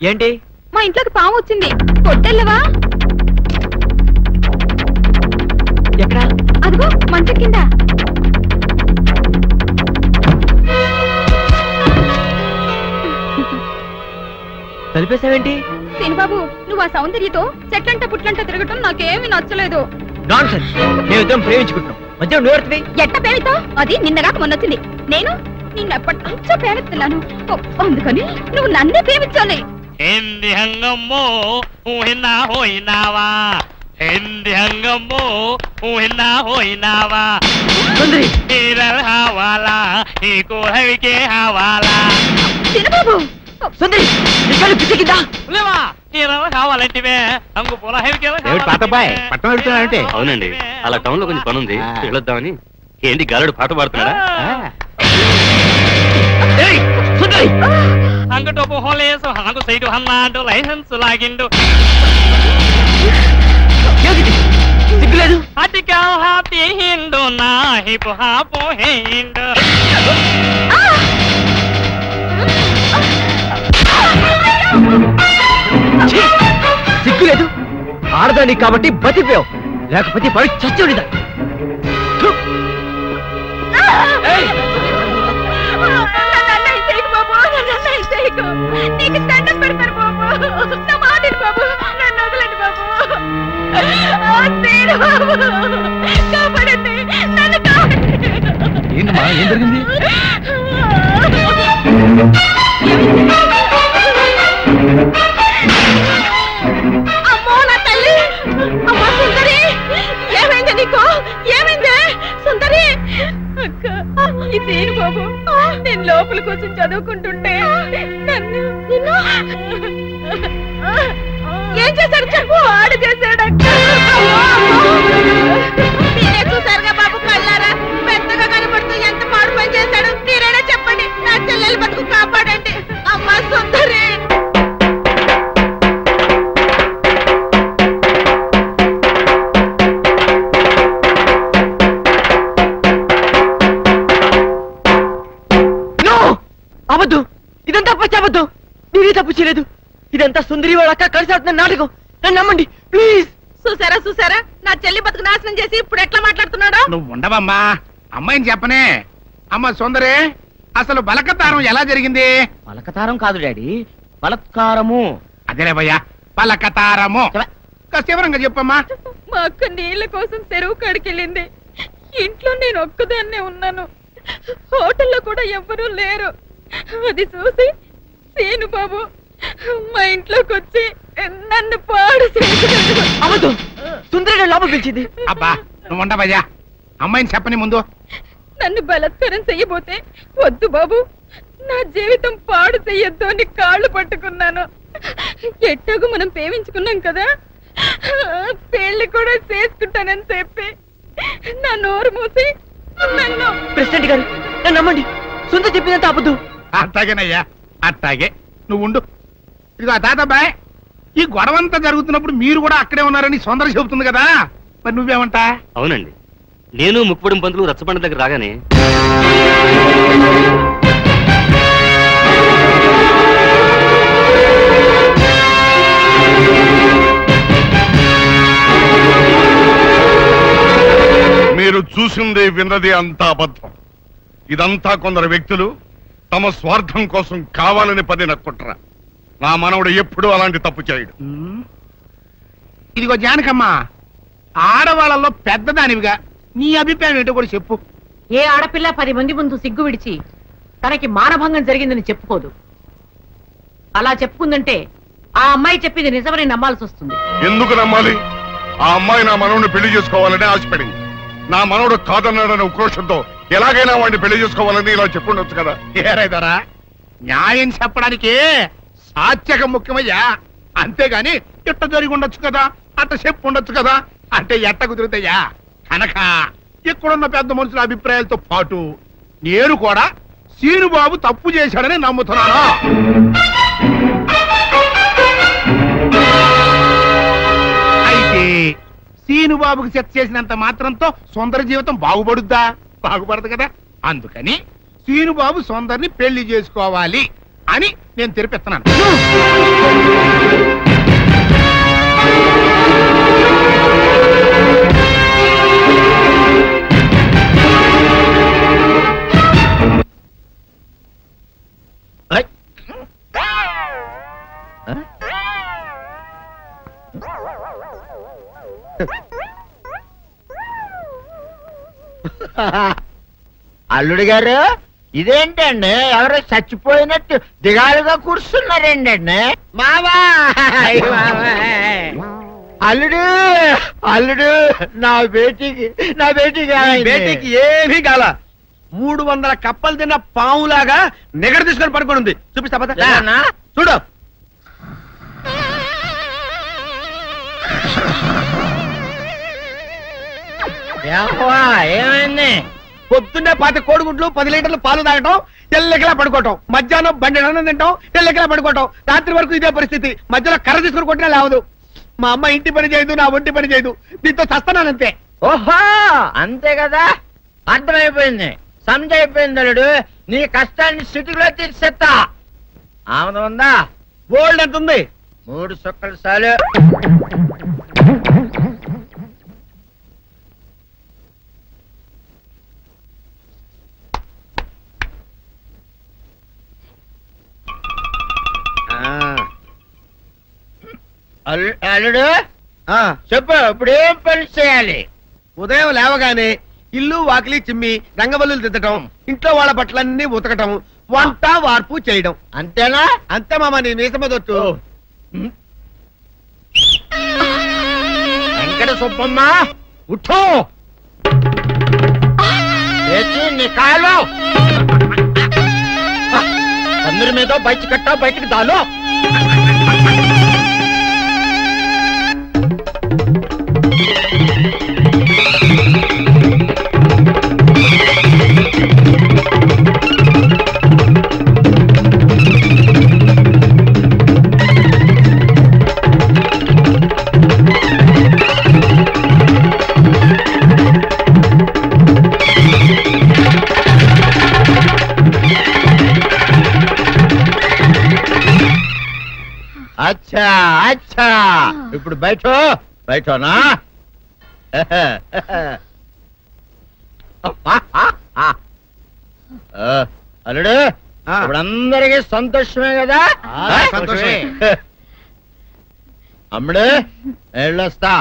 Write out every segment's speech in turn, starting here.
ఏంటి? మా ఇంట్లోకి పాము వచ్చింది, కొట్టెళ్ళవా? ఎక్కడ? అదిగో మంచం కింద. తలిపేసావేంటి? బాబు, నువ్వు ఆ సౌందర్యతో చెట్లంట పుట్లంట తిరగటం నాకేమీ నచ్చలేదు. నాన్సెన్స్. మేమిద్దరం ప్రేమించుకుంటున్నాం, మధ్య నువ్వు ఎట్ట ప్రేమితో? అది నిన్నగాక మొన్నొచ్చింది. నేను నిన్నెప్పటి నుంచో ప్రేమిస్తున్నాను, అందుకని నువ్వు నన్నే ప్రేమించాలి. Hindi hangamo uhina hoinawa Hindi hangamo uhina hoinawa సుందరి Hiral hawala hiko havike hawala బాబు, సుందరి ఇక్కడ పిచ్చికిందా? Lewa hiral hawala tibe angu pola havike ఏమిటి పాతబాయ్ పట్టణం వెళ్తున్నానంటే? అవునండి, అలా టౌన్ లో కొంచెం పని ఉంది, వెళ్ళొద్దామని. ఏంటి గాలుడు పాట పాడుతున్నాడా? సుందరి అంగటో పోలేసు హనకు సైడు హన్నాడు లైసెన్స్ లాగిండు సిగ్గులేదు? అటికా హాతి హిండు నా హిపు హాపు హిండు సిగ్గులేదు? ఆడదాని కాబట్టి బతిపోయావు, లేకపోతే పడి చచ్చుడిదా. నీకు దండం పెడతారు బాబు, నా మాటలు బాబు, నన్ను వదలండి బాబు. కాపాడండి, నన్ను కాపాడండి. ఏంటమ్మా, ఏం జరిగింది? అమ్మో నా తల్లి, అమ్మా సుందరి, ఏమైంది నీకు? ఏమైంది సుందరి? అక్క, ఇదేను బాబు, నేను లోపల కూర్చొని చదువుకుంటుంటే నన్ను ఏం చేశాడు చెప్పు. ఆడు చేశాడు అక్క. మీరే చూసారుగా బాబు కళ్ళారా, పెద్దగా కనబడుతూ ఎంత మాడు పని చేశాడు. మీరైనా చెప్పండి, నా చెల్లెలు బతుకు కాపాడండి. అమ్మా సుందరి. అవద్దు, ఇదంతా పచ్చవద్దు. నేనే తప్పు చేయలేదు. ఇదంతా సుందరి వాళ్ళ అక్క కలిసి ఆడుతున్న నాటకం. నన్ను నమ్మండి ప్లీజ్. చూసారా చూసారా, నా చెల్లి బతుకు నాశనం చేసి ఇప్పుడు ఎట్లా మాట్లాడుతున్నాడు. నువ్వు ఉండవమ్మా, అమ్మాయిని చెప్పనే. అమ్మ సుందరే, అసలు బలకతారం ఎలా జరిగింది? బలకతారం కాదు డాడీ, బలత్కారము. అదేలే భయ్యా, బలకతారము. వివరంగా చెప్పమ్మా. మా అక్క నీళ్ళ కోసం చెరువు కాడికెళ్ళింది. ఇంట్లో నేను ఒక్కదాన్నే ఉన్నాను, హోటల్లో కూడా ఎవ్వరూ లేరు. అది చూసి సీను బాబు మా ఇంట్లోకి వచ్చి నన్ను పాడు చేశాడు. అవద్దు, సుందరి లోపల పిలిచింది. అబ్బా నువ్వు ఉండవయ్యా, అమ్మాయిని చెప్పని ముందు. నన్ను బలత్కారం చెయ్యబోతే వద్దు బాబు, నా జీవితం పాడు చెయ్యొద్దు అని కాళ్ళు పట్టుకున్నాను. ఎట్టాగో మనం ప్రేమించుకున్నాం కదా, పెళ్లి కూడా చేసుకుంటానని చెప్పి నా నోరు మూసి నన్ను. ప్రెసిడెంట్ గారు నన్ను నమ్మండి, సుందరి చెప్పినంత అబద్ధం. అట్టాగేనయ్యా, అట్టాగే నువ్వు ఉండు. ఇదిగో తాతబాయ్, ఈ గొడవంతా జరుగుతున్నప్పుడు మీరు కూడా అక్కడే ఉన్నారని సుందర చెబుతుంది కదా, మరి నువ్వేమంటా? అవునండి, నేను ముక్కుపడం పంతులు రచ్చబండ దగ్గర రాగానే మీరు చూసింది విన్నది అంతా అబద్ధం. ఇదంతా కొందరు వ్యక్తులు తమ స్వార్థం కోసం కావాలని పదిన కుట్ర. నా మనవడు ఎప్పుడూ అలాంటి తప్పు చేయడు. ఇదిగో జానకమ్మ, ఆడవాళ్ళలో పెద్దదానివిగా నీ అభిప్రాయం ఏంటో కూడా చెప్పు. ఏ ఆడపిల్ల 10 మంది ముందు సిగ్గు విడిచి తనకి మానభంగం జరిగిందని చెప్పుకోదు. అలా చెప్పుకుందంటే ఆ అమ్మాయి చెప్పింది నిజమని నమ్మాల్సి వస్తుంది. ఎందుకు నమ్మాలి? ఆ అమ్మాయి నా మనవడిని పెళ్లి చేసుకోవాలని ఆశపడింది. నా మనవడు కాదన్నాడనే ఉక్రోషంతో ఎలాగైనా వాడిని పెళ్లి చేసుకోవాలని ఇలా చెప్పుండొచ్చు కదా. ఏరైదారా, న్యాయం చెప్పడానికి సాత్యకం ముఖ్యమయ్యా, అంతేగాని ఇట్ట జరిగి ఉండొచ్చు కదా, అట్ట చెప్పు ఉండొచ్చు కదా అంటే ఎట్ట కుదురుతాయా? కనుక ఇక్కడున్న పెద్ద మనుషుల అభిప్రాయాలతో పాటు నేను కూడా సీనుబాబు తప్పు చేశాడని నమ్ముతున్నాను. అయితే సీనుబాబుకి చెత్త చేసినంత మాత్రంతో సుందర జీవితం బాగుపడుద్దా? బాగుపడదు కదా. అందుకని సీనుబాబు సుందరిని పెళ్లి చేసుకోవాలి అని నేను తెరిపిస్తున్నాను. అల్లుడు గారు ఇదేంటండి ఎవరో చచ్చిపోయినట్టు దిగాలుగా కూర్చున్నారేంటండి మావా అల్లుడు అల్లుడు నా బేటీకి బేటీకి ఏమీ కాల 300 కప్పలు తిన్న పావులాగా నిగడ తీసుకొని పడుకొని ఉంది. చూపిస్తా పద. ఏమన్నా? చూడు. ఏమైంది? పొద్దున్నే 10 కోడిగుడ్లు 10 లీటర్లు పాలు తాగటం, తెల్లకిలా పడుకోవటం, మధ్యాహ్నం బండి అన్నం తింటాం, తెల్లకిలా పడుకోవటం, రాత్రి వరకు ఇదే పరిస్థితి. మధ్యలో కర్ర తీసుకుని కొట్టినా లేవదు. మా అమ్మ ఇంటి పని చేయదు, నా ఒంటి పని చేయదు. దీంతో చస్తున్నానంతే. ఓహో అంతే కదా, అర్థమైపోయింది, సమజైపోయింది. అల్లుడు నీ కష్టాన్ని సిటీలో తీర్చేస్తా. ఆమె ఉందా? గోల్డ్ ఎంత ఉంది? 3 సుక్కలు చాలు. అల్లుడు ఆ, చెప్పు, ఇప్పుడు ఏం పని చేయాలి? ఉదయం లేవగానే ఇల్లు వాకిలి చిమ్మి రంగవల్లులు దిద్దటం, ఇంట్లో వాళ్ళ బట్టలన్నీ ఉతకటం, వంట వార్పు చేయడం. అంతేనా? అంతే మామ, నీ మీసమదొట్టు. వెంకట సుబ్బమ్మ ఉఠో, లేచి నీ కాలు అందరి మీద బయట కట్టా, బయటికి దాలో. అచ్చా అచ్చా, ఇప్పుడు బయటనా? అల్లుడు ఆ. ఇప్పుడు అందరికీ సంతోషమే కదా? ఆ, సంతోషమే. అమ్ముడు వెళ్ళొస్తా,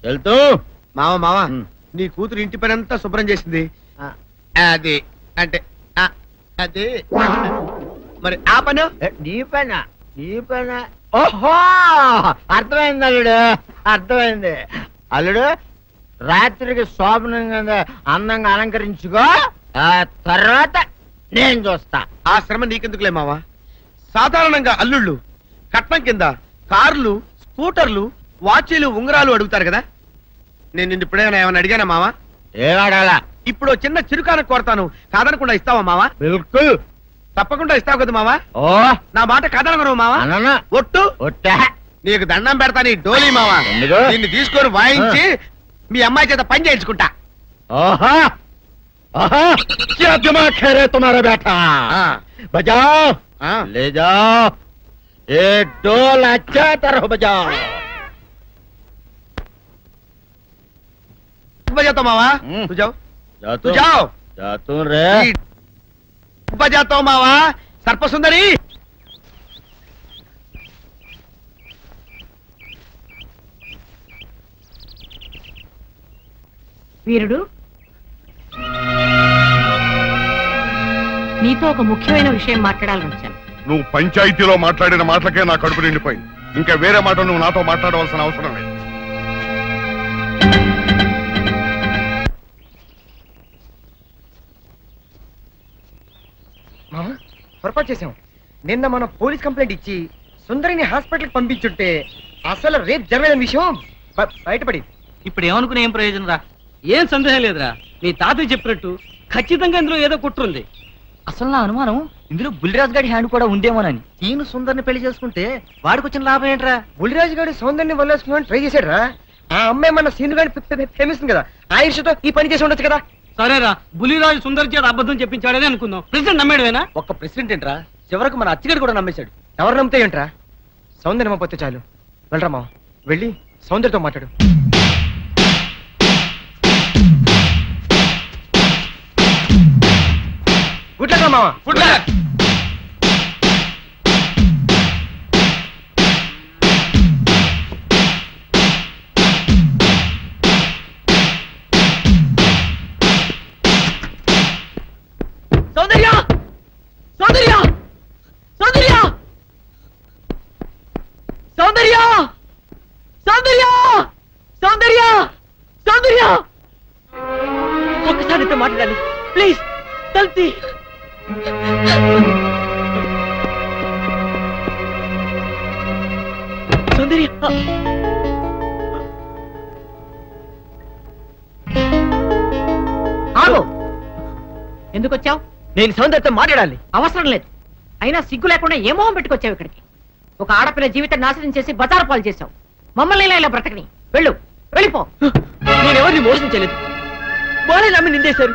వెళ్తూ. మామ ఉమ్. నీ కూతురు ఇంటి పని అంతా శుభ్రం చేసింది. అది అంటే అది మరి ఆ పను నీ పైన ఓహో అర్థమైంది అల్లుడు, అర్థమైంది. అల్లుడు రాత్రికి శోభనంగా అందంగా అలంకరించుకో, ఆ తర్వాత నేను చూస్తా. ఆ శ్రమ నీకెందుకులే మావా. సాధారణంగా అల్లుళ్ళు కట్నం కింద కార్లు, స్కూటర్లు, వాచీలు, ఉంగరాలు అడుగుతారు కదా. నేను నిన్ను ఇప్పుడేమైనా ఏమైనా అడిగానా మావా? ఏవాడాలా? ఇప్పుడు ఓ చిన్న చిరుకాను కోరతాను, కాదనకుండా ఇస్తావా మావా? బిల్కుల్. తప్పకుండా ఇస్తావు కదా మావా? ఓ నా మాట కాదనగను మావా. అనను. ఒట్టు ఒట్టా. నీకు దండం పెడతా నీ డోలీ మావా. ఎందుకు? దీన్ని తీసుకొని వాయించి మీ అమ్మాయి చేత పని చేయించుకుంటా. ओहा ओहा क्या दिमाग है रे तुम्हारा बेटा? बजाओ, ले जाओ, एक डोल अच्छा तरह बजाओ. बजाता मावा, तू जाओ, तू जाओ. जातू रे. बजाता हूँ मावा, सर्प सुंदरी. వీరుడు, నీతో ఒక ముఖ్యమైన విషయం మాట్లాడాలని వచ్చాను. నువ్వు పంచాయతీలో మాట్లాడిన మాటలకే నా కడుపు నిండిపోయింది. ఇంకా వేరే మాట నువ్వు నాతో మాట్లాడవలసిన అవసరం లేదు. పొరపాటు చేశాం. నిన్న మనం పోలీస్ కంప్లైంట్ ఇచ్చి సుందరిని హాస్పిటల్కి పంపించుంటే అసలు రేపు జరిగిన విషయం బయటపడింది. ఇప్పుడు ఏమనుకునే ఏం ప్రయోజనం రా? ఏం సందేహం లేదురా, నీ తాతయ్య చెప్పినట్టు ఖచ్చితంగా ఇందులో ఏదో కుట్రుంది. అసలు నా అనుమానం ఇందులో బుల్లిరాజు గారి హ్యాండ్ కూడా ఉందేమోనని. తీను సుందరిని పెళ్లి చేసుకుంటే వాడికి వచ్చిన లాభం ఏంట్రా? బుల్లిరాజు గారి సౌందర్యాన్ని వల్లేసుకుని ట్రై చేశాడ్రా. ఆ అమ్మాయి మన సీను గారిని ప్రేమిస్తుంది కదా, ఆ ఈర్ష్యతో ఈ పని చేసి ఉండొచ్చు కదా. సరేరా, బులిరాజు సుందర్ చేత అబద్ధం చెప్పించాడని అనుకుందాం. ప్రెసిడెంట్ నమ్మేడువేనా? ఒక్క ప్రెసిడెంట్ ఏంట్రా, చివరకు మన అచ్చిగడు కూడా నమ్మేశాడు. ఎవరు నమ్మితే ఏంట్రా, సౌందర్య నమ్మపోతే చాలు. వెళ్ళరా మావ, వెళ్ళి సౌందర్యతో మాట్లాడు. గుడ్ లక్ మావ. Good luck. సౌందర్య, సౌందర్య, సౌందర్య, సౌందర్య, సౌందర్య, సౌందర్య, సౌందర్య, ఒక్కసారి నీతో మాట్లాడాలి ప్లీజ్. తల్తి సౌందర్య, ఆగు. ఎందుకు వచ్చావు? నేను సౌందర్యతో మాట్లాడాలి. అవసరం లేదు. అయినా సిగ్గు లేకుండా ఏ మొహం పెట్టుకొచ్చావు ఇక్కడికి? ఒక ఆడపిల్ల జీవితం నాశనం చేసి బజారు పాలు చేశావు. మమ్మల్ని ఇలా బ్రతకని. వెళ్ళు, వెళ్ళిపో. నేను ఎవరిని మోసం చేయలేదు, వాళ్ళే నమ్మి నిందేశారు.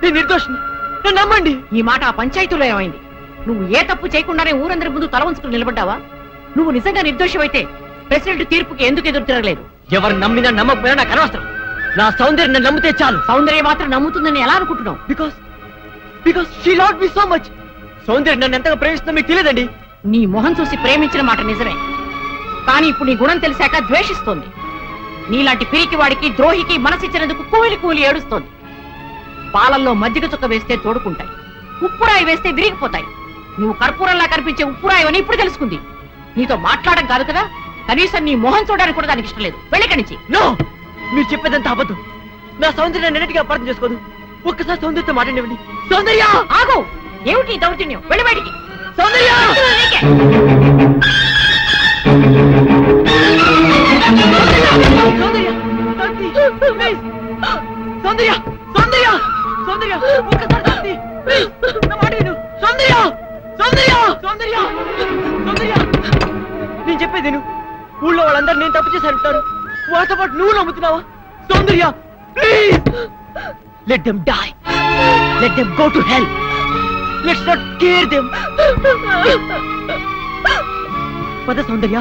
నేను నిర్దోషిని, నన్ను నమ్మండి. ఈ మాట ఆ పంచాయతీలో ఏమైంది? నువ్వు ఏ తప్పు చేయకుండానే ఊరందరి ముందు తల వంచుకుని నిలబడ్డావా? నువ్వు నిజంగా నిర్దోషమైతే ప్రెసిడెంట్ తీర్పుకి ఎందుకు ఎదురు తిరగలేదు? ఎవరు నమ్మినా నమ్మకపోయినా నాకు అనవసరం. నా సౌందర్యం నన్ను నమ్మితే చాలు. సౌందర్య మాత్రం నమ్ముతుందని ఎలా అనుకుంటున్నావు? Because she loved me so much. సౌందర్యం నన్ను ఎంతగా ప్రేమిస్తుందో మీకు తెలియదండి. నీ మొహం చూసి ప్రేమించిన మాట నిజమే, కానీ ఇప్పుడు నీ గుణం తెలిసాక ద్వేషిస్తోంది. నీలాంటి పిరికి వాడికి ద్రోహికి మనసిచ్చినందుకు కూలి కూలి ఏడుస్తోంది. పాలల్లో మజ్జిగ చుక్క వేస్తే తోడుకుంటాయి, ఉప్పురాయి వేస్తే విరిగిపోతాయి. నువ్వు కర్పూరంలా కనిపించే ఉప్పురాయి అని ఇప్పుడు తెలుసుకుంది. నీతో మాట్లాడడం కాదు కదా, కనీసం నీ మొహం చూడడానికి కూడా దానికి ఇష్టం లేదు. వెళ్ళిక్కడి నుంచి. నో, మీరు చెప్పేదంతా అబద్ధం. నా సౌందర్యాన్ని నెన్నటిగా అపార్థం చేసుకోదు. ఒక్కసారి సౌందర్యతో మాట్లాడివ్వండి. సౌందర్య, ఆగు. ఏమిటి ఈ దౌర్జన్యం? వెళ్ళి బయటికి. సౌందర్య, నీకే. సౌందర్య, శాంతి, ప్లీజ్. సౌందర్య, సౌందర్య, సౌందర్య, ఒక్కసారి శాంతి, ప్లీజ్. నా మాట విను. సౌందర్య, సౌందర్య, సౌందర్య, సౌందర్య, నేను చెప్పేది విను. ఊళ్ళో వాళ్ళందరూ నేను తప్పు చేశారంటారు. వాళ్ళతో పాటు నువ్వు నమ్ముతున్నావా? Soundarya, please. Let them die, let them go to hell. Let's not care them. పద సౌందర్య,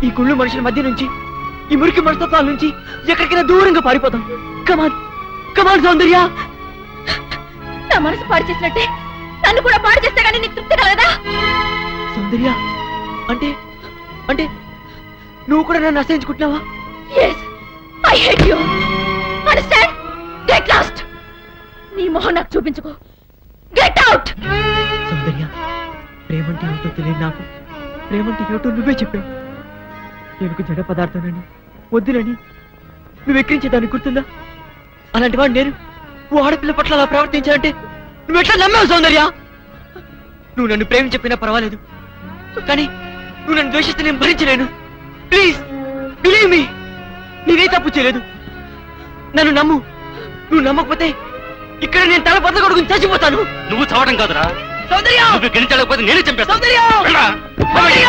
ఈ గుళ్ళు మనుషుల మధ్య నుంచి, ఈ మురికి మనస్తత్వాల నుంచి ఎక్కడికైనా దూరంగా పారిపోతాం. కమాన్, కమాన్ సౌందర్య. నా మనసు పాడు చేసినట్టే నన్ను కూడా పాడు చేస్తే కానీ నీకు తృప్తి కలగదా? సౌందర్య, అంటే అంటే నువ్వు కూడా నన్ను అసహించుకుంటున్నావా? Yes, I hate you. Understand? Get lost. నీ మొహం నాకు చూపించుకో. Get out. సౌందర్య, ప్రేమంటే ఏమిటో తెలియదు నాకు. ప్రేమంటే ఏమిటో నువ్వే చెప్పావు. నేను జడ పదార్థానని, వద్దునని నువ్వు ఎక్కించేదాన్ని గుర్తుందా? అలాంటి వాడు నేను ఓ ఆడపిల్ల పట్ల అలా ప్రవర్తించాలంటే నువ్వు ఎట్లా నమ్మావు సౌందర్య? నువ్వు నన్ను ప్రేమించి చెప్పినా పర్వాలేదు, కానీ నువ్వు నన్ను ద్వేషిస్తే నేను భరించలేను. ప్లీజ్ బిలీవ్ మీ, నీవే తప్పు చేయలేదు. నన్ను నమ్ము. నువ్వు నమ్మకపోతే ఇక్కడ నేను తల బద్ద కొడుకుని చచ్చిపోతాను. నువ్వు చావడం కాదురా, సౌందర్య, నువ్వు గెలిచలేకపోతే నేనే చంపేస్తాను. సౌందర్య, సౌందర్య,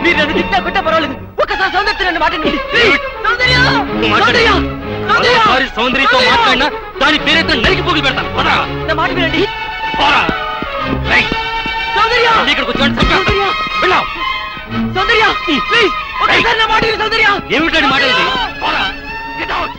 మీరు నన్ను తిట్టా కొట్టా పర్వాలేదు, ఒక్కసారి సౌందర్య నన్ను మాట్లాడండి. సౌందర్య, సౌందర్య, సౌందర్య, ఒకసారి సౌందర్యతో మాట్లాడినా దాని పేరుతో నరికి పోగులు పెడతాను. పోరా, నా మాట వినండి. పోరా. రైట్. సౌందర్య, మళ్ళీ ఇక్కడికి వచ్చాడు చంపేస్తాను. సౌందర్య, వెళ్ళావు. సౌందర్య, ప్లీజ్ ఒక్కసారి నా మాట విను. సౌందర్య, ఏమిటని మాట ఇది? పోరా. Get out.